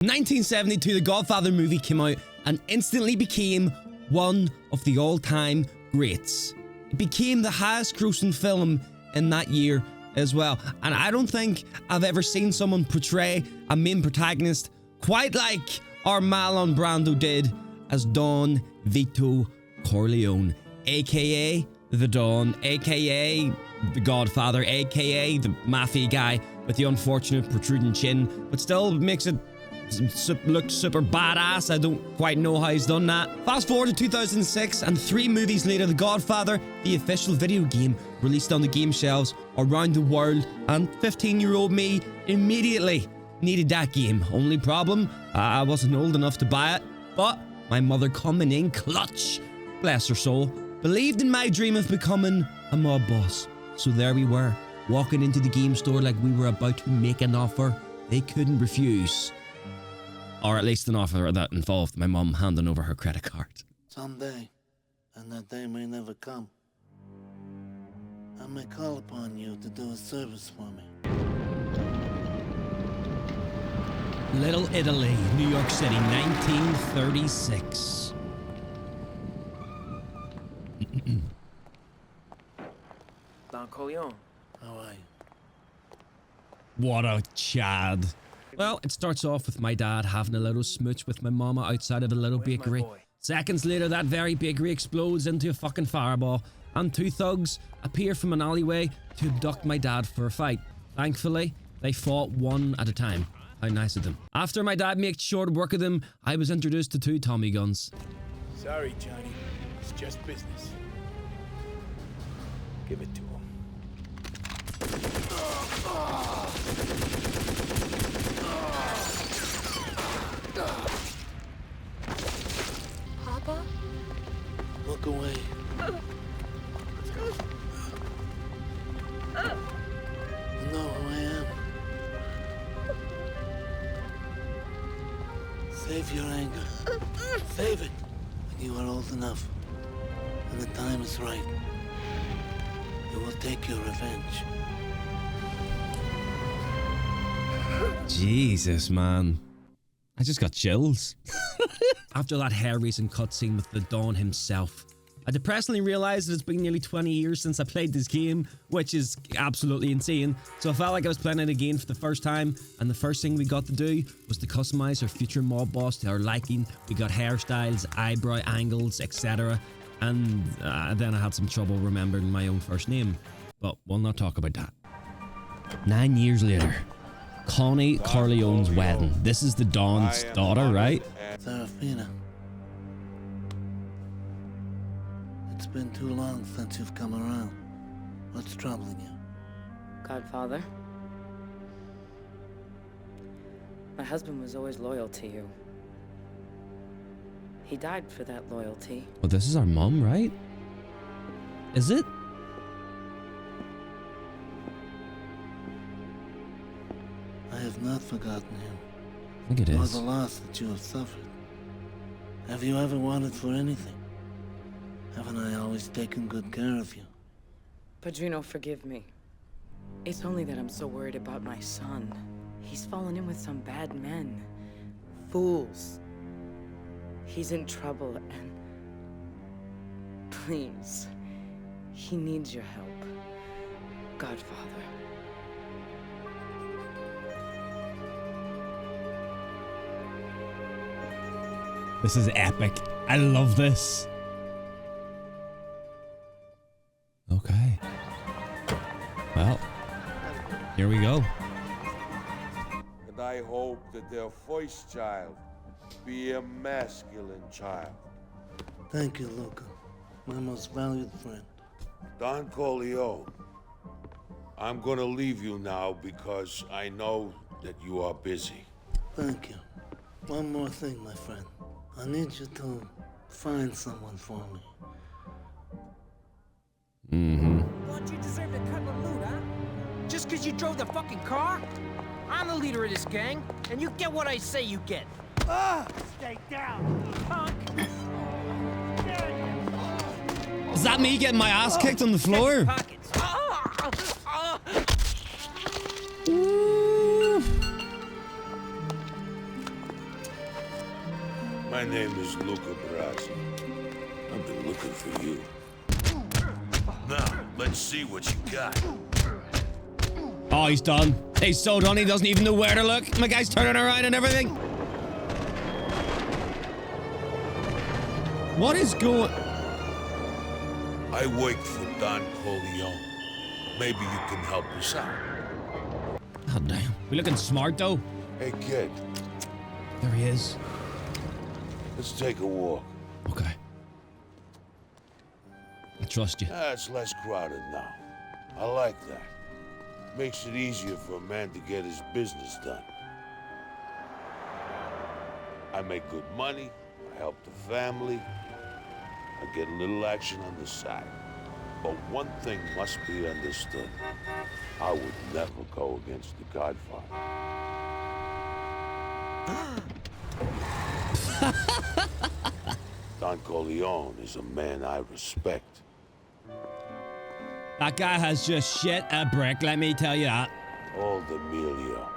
1972, the Godfather movie came out and instantly became one of the all-time greats. It became the highest grossing film in that year as well. And I don't think I've ever seen someone portray a main protagonist quite like our Marlon Brando did as Don Vito Corleone, aka the Don, aka the Godfather, aka the mafia guy with the unfortunate protruding chin, but still makes it look super badass. I don't quite know how he's done that. Fast forward to 2006 and 3 movies later, The Godfather, the official video game, released on the game shelves around the world, and 15-year-old me immediately needed that game. Only problem, I wasn't old enough to buy it, but my mother, coming in clutch, bless her soul, believed in my dream of becoming a mob boss. So there we were, walking into the game store like we were about to make an offer they couldn't refuse. Or at least an offer that involved my mum handing over her credit card. Someday, and that day may never come, I may call upon you to do a service for me. Little Italy, New York City, 1936. Don Corleone. How are you? What a Chad. Well, it starts off with my dad having a little smooch with my mama outside of a little bakery. Seconds later, that very bakery explodes into a fucking fireball, and 2 thugs appear from an alleyway to abduct my dad for a fight. Thankfully, they fought one at a time. How nice of them. After my dad made short work of them, I was introduced to 2 Tommy guns. Sorry, Johnny. It's just business. Give it to him. Papa? Look away. You know who I am. Save your anger. Save it when you are old enough. When the time is right, you will take your revenge. Jesus, man. I just got chills. After that hair-raising cutscene with the Don himself, I depressingly realized that it's been nearly 20 years since I played this game, which is absolutely insane. So I felt like I was playing it again for the first time, and the first thing we got to do was to customize our future mob boss to our liking. We got hairstyles, eyebrow angles, etc. And then I had some trouble remembering my own first name, but we'll not talk about that. 9 years later, Connie Corleone's wedding. This is the Don's daughter, right? Serafina. It's been too long since you've come around. What's troubling you? Godfather? My husband was always loyal to you. He died for that loyalty. Well, this is our mum, right? Is it? I have not forgotten him. I think it Or is. the loss that you have suffered. Have you ever wanted for anything? Haven't I always taken good care of you? Padrino, forgive me. It's only that I'm so worried about my son. He's fallen in with some bad men. Fools. He's in trouble and... Please. He needs your help. Godfather. This is epic. I love this. Okay. Well, here we go. And I hope that their first child be a masculine child. Thank you, Luca. My most valued friend. Don Corleone, I'm gonna leave you now because I know that you are busy. Thank you. One more thing, my friend. I need you to find someone for me. Thought you deserved a cut of loot, huh? Just because you drove the fucking car? I'm the leader of this gang, and you get what I say you get. Stay down, punk! Is that me getting my ass kicked on the floor? Pockets. My name is Luca Brasi. I've been looking for you. Now, let's see what you got. Oh, he's done. He's so done, he doesn't even know where to look. My guy's turning around and everything. What is going... I work for Don Corleone. Maybe you can help us out. Oh, damn. We looking smart, though. Hey, kid. There he is. Let's take a walk. Okay. I trust you. It's less crowded now. I like that. Makes it easier for a man to get his business done. I make good money. I help the family. I get a little action on the side. But one thing must be understood. I would never go against the Godfather. Don Corleone is a man I respect. That guy has just shit a brick, let me tell you that. Old Emilio.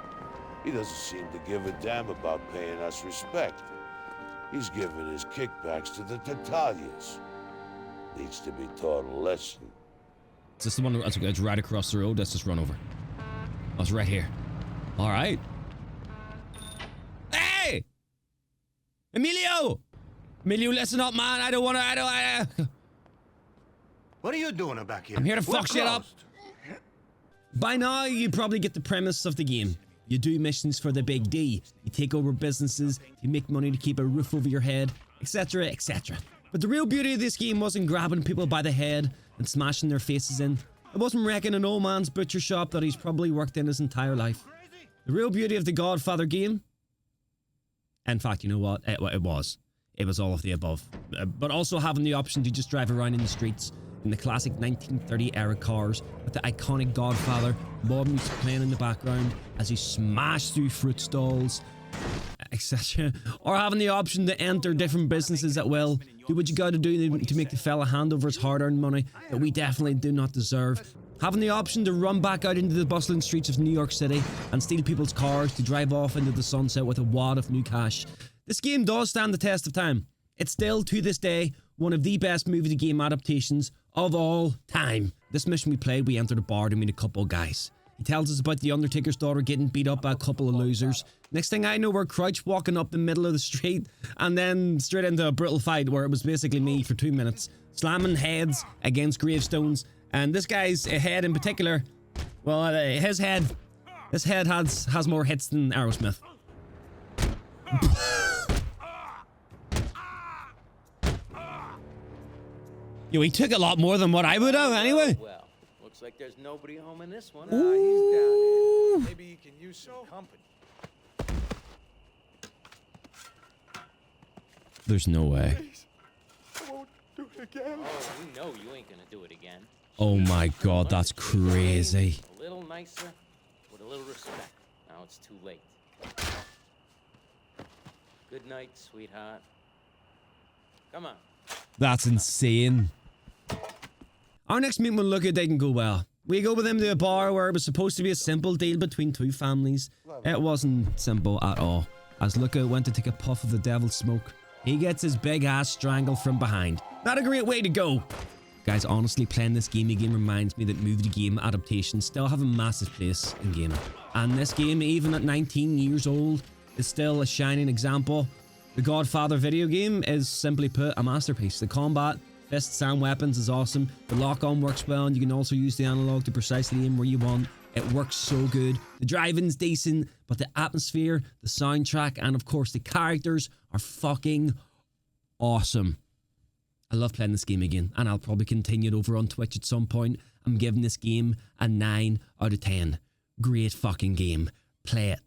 He doesn't seem to give a damn about paying us respect. He's giving his kickbacks to the Tatalians. Needs to be taught a lesson. Is this the one that's right across the road? Let's just run over. Oh, it's right here. All right. Hey! Emilio! Emilio, listen up, man. I don't want to... What are you doing back here? I'm here to We're fuck shit up. closed. By now, you probably get the premise of the game. You do missions for the big D. You take over businesses, you make money to keep a roof over your head, etc, etc. But the real beauty of this game wasn't grabbing people by the head and smashing their faces in. It wasn't wrecking an old man's butcher shop that he's probably worked in his entire life. The real beauty of the Godfather game... In fact, you know what? It was. It was all of the above. But also having the option to just drive around in the streets in the classic 1930 era cars with the iconic Godfather, mob music playing in the background as he smashed through fruit stalls, etc. Or having the option to enter different businesses at will, do what you gotta do to make the fella hand over his hard-earned money that we definitely do not deserve. Having the option to run back out into the bustling streets of New York City and steal people's cars to drive off into the sunset with a wad of new cash. This game does stand the test of time. It's still, to this day, one of the best movie-to-game adaptations of all time. This mission we played, we entered a bar to meet a couple of guys. He tells us about the Undertaker's daughter getting beat up by a couple of losers. Next thing I know, we're crouched walking up the middle of the street and then straight into a brutal fight where it was basically me for 2 minutes, slamming heads against gravestones. And this guy's head in particular, well, his head has more hits than Aerosmith. Yo, he took a lot more than what I would have anyway. Well, looks like there's nobody home in this one. He's down here. Maybe you can use some company. There's no way. I won't do it again. Oh, you know you ain't gonna do it again. Oh my god, that's crazy. A little nicer, with a little respect. Now it's too late. Good night, sweetheart. Come on. That's insane. Our next meeting with Luca didn't go well. We go with him to a bar where it was supposed to be a simple deal between two families. It wasn't simple at all. As Luca went to take a puff of the devil's smoke, he gets his big ass strangled from behind. Not a great way to go. Guys, honestly, playing this game again reminds me that movie-to-game adaptations still have a massive place in gaming. And this game, even at 19 years old, is still a shining example. The Godfather video game is, simply put, a masterpiece. The combat, fists and weapons is awesome. The lock-on works well, and you can also use the analog to precisely aim where you want. It works so good. The driving's decent, but the atmosphere, the soundtrack, and of course the characters are fucking awesome. I love playing this game again, and I'll probably continue it over on Twitch at some point. I'm giving this game a 9 out of 10. Great fucking game. Play it.